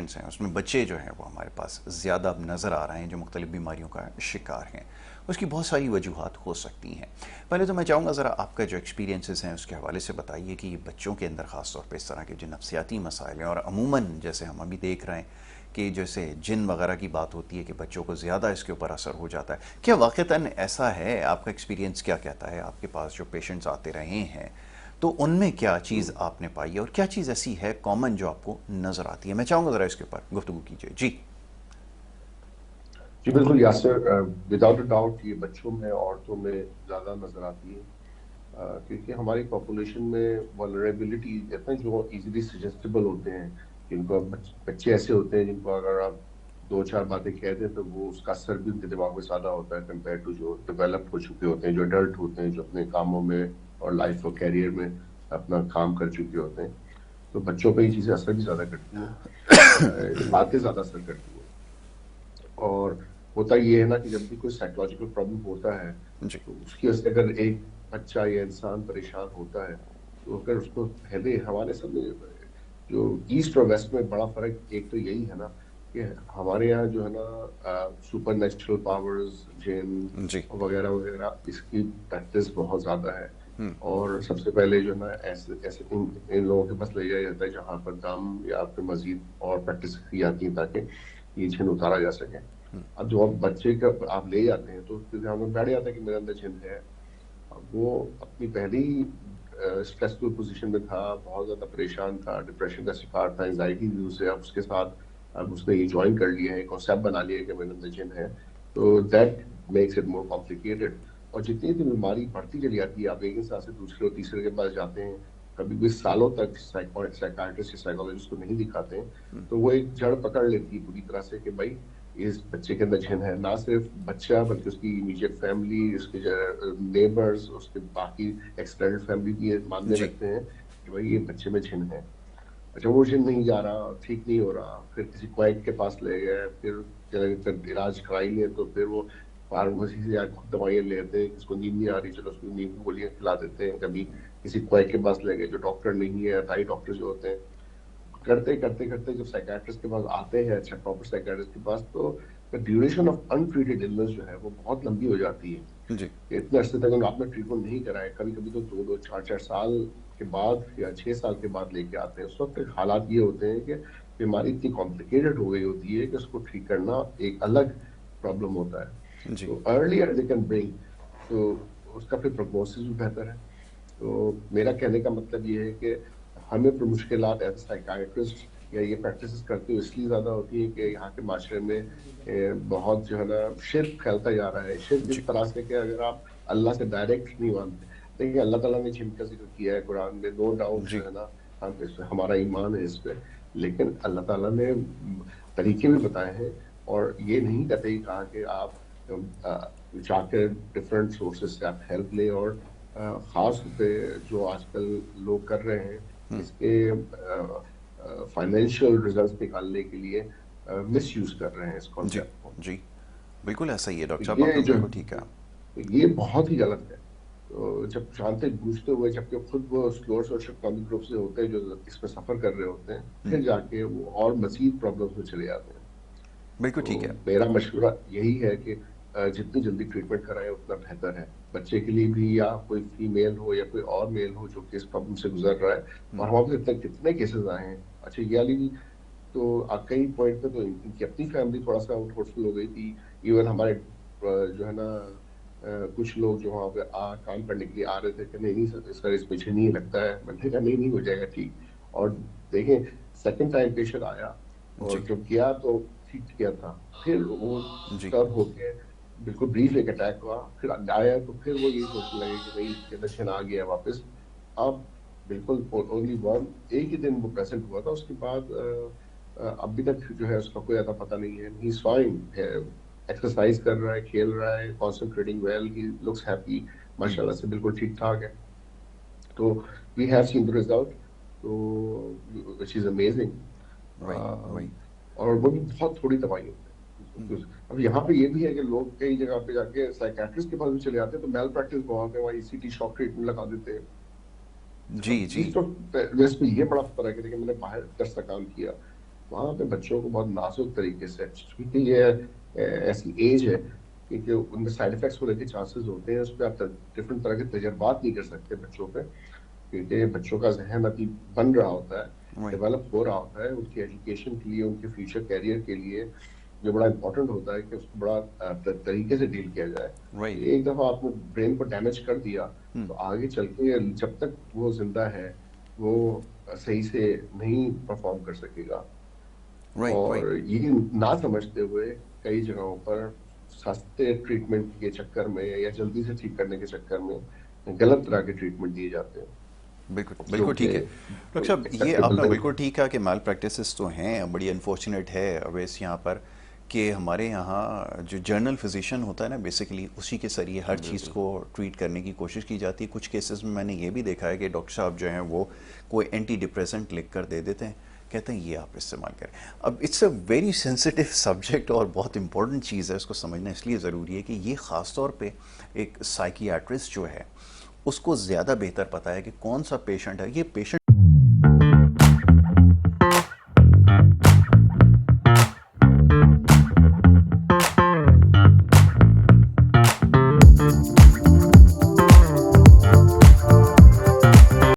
Patients हैं उसमें बच्चे जो हैं वो हमारे पास ज़्यादा अब नज़र आ रहे हैं जो मुख्तलिफ बीमारियों का शिकार हैं। उसकी बहुत सारी वजूहात हो सकती हैं। पहले तो मैं चाहूँगा ज़रा आपका जो एक्सपीरियंसेस हैं उसके हवाले से बताइए कि बच्चों के अंदर ख़ास तौर पे इस तरह के जो नफ्सियाती मसाइल हैं और अमूमन जैसे हम अभी देख रहे हैं कि जैसे जिन वगैरह की बात होती है कि बच्चों को ज़्यादा इसके ऊपर असर हो जाता है, क्या वाक़तन ऐसा है? आपका एक्सपीरियंस क्या कहता है? आपके पास जो पेशेंट्स आते रहे हैं तो उनमें क्या चीज़ आपने पाई है और क्या चीज़ ऐसी है कॉमन जो आपको नज़र आती है? मैं चाहूँगा ज़रा इसके ऊपर गुफ्तगू कीजिए। जी। जी बिल्कुल यासर, विदाउट अ डाउट ये बच्चों में औरतों में ज़्यादा नजर आती है। क्योंकि हमारी पॉपुलेशन में वल्नरेबिलिटी इतने जो इजीली सजेस्टेबल होते हैं, जिनको बच्चे ऐसे होते हैं जिनको अगर आप दो चार बातें कह दें तो वो उसका असर भी उनके दिमाग में ज़्यादा होता है कंपेयर टू जो डेवलप हो चुके होते हैं, जो अडल्ट होते हैं, जो अपने कामों में और लाइफ और कैरियर में अपना काम कर चुके होते हैं। तो बच्चों पे ये चीज़ें असर भी ज़्यादा करती हैं, बातें ज़्यादा असर करती हैं। और होता ये है ना कि जब भी कोई साइकोलॉजिकल प्रॉब्लम होता है जी। तो उसकी वजह से अगर एक बच्चा या इंसान परेशान होता है तो अगर उसको पहले हमारे सामने जो ईस्ट और वेस्ट में बड़ा फर्क एक तो यही है ना कि हमारे यहाँ जो है ना सुपर नेचुरल पावर्स, जिन जी। वगैरह वगैरह इसकी प्रैक्टिस बहुत ज्यादा है। और सबसे पहले जो है ना ऐसे ऐसे इन लोगों के पास ले जाया जाता है जहाँ पर दम या फिर मजीद और प्रैक्टिस की जाती है ताकि ये जिन उतारा जा सके। अब जो आप बच्चे का आप ले जाते हैं तो उसके ध्यान में बैठ जाता है कि मेरे अंदर जिन है। अब वो अपनी पहली स्ट्रेसफुल पोजीशन में था, बहुत ज्यादा परेशान था, डिप्रेशन का शिकार था, एंजाइटी थी उसे। अब उसके साथ अब उसने ये ज्वाइन कर लिया है, कॉन्सेप्ट बना लिया है कि मेरे अंदर जिन है। तो that makes it more complicated. और जितनी भी बीमारी बढ़ती चली जाती है, आप एक इंसान से दूसरे और तीसरे के पास जाते हैं, कभी भी सालों तक साइकाट्रिस्ट या साइकोलॉजिस्ट को नहीं दिखाते हैं, तो वो एक जड़ पकड़ लेती है पूरी तरह से कि भाई इस बच्चे के अंदर जिन है। ना सिर्फ बच्चा बल्कि उसकी इमीडिएट फैमिली, उसके नेबर्स, उसके बाकी एक्सटेंडेड फैमिली भी ये मानने जी। लगते हैं कि भाई ये बच्चे में जिन है। अच्छा, वो जिन नहीं जा रहा, ठीक नहीं हो रहा, फिर किसी क्वैक के पास ले गए, फिर इलाज करा ही लिया तो फिर वो फार्मेसी से या खुद दवाइयां लेते हैं, किसको नींद नहीं आ रही चलो उसको नींद की गोलियां खिला देते हैं। कभी किसी क्वैक के पास ले गए जो डॉक्टर नहीं है, थाई डॉक्टर जो होते हैं। करते करते करते जब साइकाट्रिस्ट के पास आते हैं, अच्छा प्रॉपर साइकाट्रिस्ट के पास, तो the duration of untreated illness जो है वो बहुत लंबी हो जाती है। जी। इतने अरसे तक अगर आपने ट्रीटमेंट नहीं कराया, कभी कभी तो दो दो चार चार साल के बाद या 6 साल के बाद लेके आते हैं। उस वक्त हालात ये होते हैं कि बीमारी इतनी कॉम्प्लिकेटेड हो गई होती है कि उसको ठीक करना एक अलग प्रॉब्लम होता है। जी। तो अर्लियर दे कैन ब्रिंग, तो उसका फिर प्रोग्नोसिस भी बेहतर है। तो मेरा कहने का मतलब ये है कि हमें पर मुश्किलात एज साइकाइट्रिस्ट या ये प्रैक्टिस करते हुए इसलिए ज्यादा होती है कि यहाँ के माशरे में बहुत जो है ना शिर्क फैलता जा रहा है। शिर्क जी। इस तरह से कि अगर आप अल्लाह से डायरेक्ट नहीं मानते, देखिए अल्लाह ताला ने जिन का जिक्र किया है कुरान में, नो डाउट जी। जो है ना हम इस पे हमारा ईमान है इस पे। लेकिन अल्लाह ताला ने तरीके भी बताए हैं और ये नहीं कहते ही कहा कि आप जाकर डिफरेंट सोर्सेज से आप हेल्प लें। और खास पे जो आजकल लोग कर रहे हैं इसके फाइनेंशियल रिजल्ट्स निकालने के लिए मिस यूज कर रहे हैं इस जी। कॉन्सेप्ट को। जी। बिल्कुल ऐसा ही है तो डॉक्टर साहब, ये आपने जो बिल्कुल ठीक कहा। ये बहुत ही गलत है। तो जब जानते बूझते हुए, जबकि खुद वो लोअर सोशल इकोनॉमिक ग्रुप से होते हैं जो इसमें सफर कर रहे होते हैं, फिर जाके वो और मजीद प्रॉब्लम्स में चले जाते हैं। बिल्कुल ठीक तो है। मेरा मशवरा यही है कि जितनी जल्दी ट्रीटमेंट कराएं उतना बेहतर है बच्चे के लिए भी, या कोई फीमेल हो या कोई और मेल हो जो कि इस प्रॉब्लम से गुजर रहा है। और हमारे पास इतने कितने केसेस आए हैं। अच्छा, ये वाली भी तो कई पॉइंट पे तो इनकी अपनी फैमिली थोड़ा सा आउटफुल हो गई थी। इवन हमारे जो है ना कुछ लोग जो वहाँ पे काम करने के लिए आ रहे थे कि नहीं नहीं सर इसका इस पीछे नहीं लगता है। मैंने कहा नहीं नहीं हो जाएगा ठीक। और देखें, सेकंड टाइम पेशेंट आया जी। और जब गया तो ठीक किया था, फिर वो जी। डिस्टर्ब होके बिल्कुल ब्रीफ एक अटैक हुआ, फिर आया तो फिर वो ये सोचने लगे कि भाई इसके अंदर जिन आ गया वापस। अब बिल्कुल ओनली वन एक ही दिन वो प्रेजेंट हुआ था, उसके बाद अभी तक जो है उसका कोई ज्यादा पता नहीं है। ही इज फाइन, एक्सरसाइज कर रहा है, खेल रहा है, concentrating well, he looks happy, माशाल्लाह से बिल्कुल ठीक ठाक है। तो we have seen the result, तो व्हिच इज अमेजिंग। वही। वही। और वो भी बहुत थोड़ी दवाई होती है। अब यहाँ पे ये भी है कि लोग कई जगह पे जाके साइकेट्रिस्ट के पास भी चले जाते हैं तो मेल प्रैक्टिस बहुत है, वहाँ ईसीटी शॉक ट्रीटमेंट लगा देते हैं। जी। अब जी। ईस्ट और वेस्ट में ये बड़ा फर्क है कि मैंने बाहर 10 का काम किया। वहाँ पे बच्चों को बहुत नाजुक तरीके से, क्योंकि ये ऐसी एज है क्योंकि उनमें साइड इफेक्ट्स होने के चांसेस होते हैं, उस पर आप डिफरेंट तरह के तजर्बात नहीं कर सकते बच्चों पे, क्योंकि बच्चों का जहन अभी बन रहा होता है, राइट। डेवलप हो रहा होता है, उनकी एजुकेशन के लिए, उनके फ्यूचर कैरियर के लिए जो बड़ा इंपॉर्टेंट होता है कि उसको बड़ा तरीके से डील किया जाए। राइट। एक दफा आपने ब्रेन को डैमेज कर दिया हम्म। तो आगे चल के जब तक वो जिंदा है वो सही से नहीं परफॉर्म कर सकेगा। राइट। राइट। और ये ना समझते हुए कई जगहों पर सस्ते ट्रीटमेंट के चक्कर में या जल्दी से ठीक करने के चक्कर में गलत तरह के ट्रीटमेंट दिए जाते हैं, बिल्कुल जो बिल्कुल कि ठीक है डॉक्टर साहब, ये एक्सेप्टेबल आपने नहीं बिल्कुल है। ठीक कहा कि माल प्रैक्टिसेस तो हैं, बड़ी अनफॉर्चुनेट है अवेस यहाँ पर कि हमारे यहाँ जो जर्नल फिजिशियन होता है ना, बेसिकली उसी के जरिए हर चीज़ बिल्कुल। को ट्रीट करने की कोशिश की जाती है। कुछ केसेस में मैंने ये भी देखा है कि डॉक्टर साहब जो हैं वो कोई एंटी डिप्रेसेंट लिख कर दे देते हैं, कहते हैं ये आप इस्तेमाल करें। अब it's a very sensitive subject और बहुत इंपॉर्टेंट चीज़ है, उसको समझना इसलिए ज़रूरी है कि ये ख़ास तौर पे एक साइकियाट्रिस्ट जो है उसको ज़्यादा बेहतर पता है कि कौन सा पेशेंट है, ये पेशेंट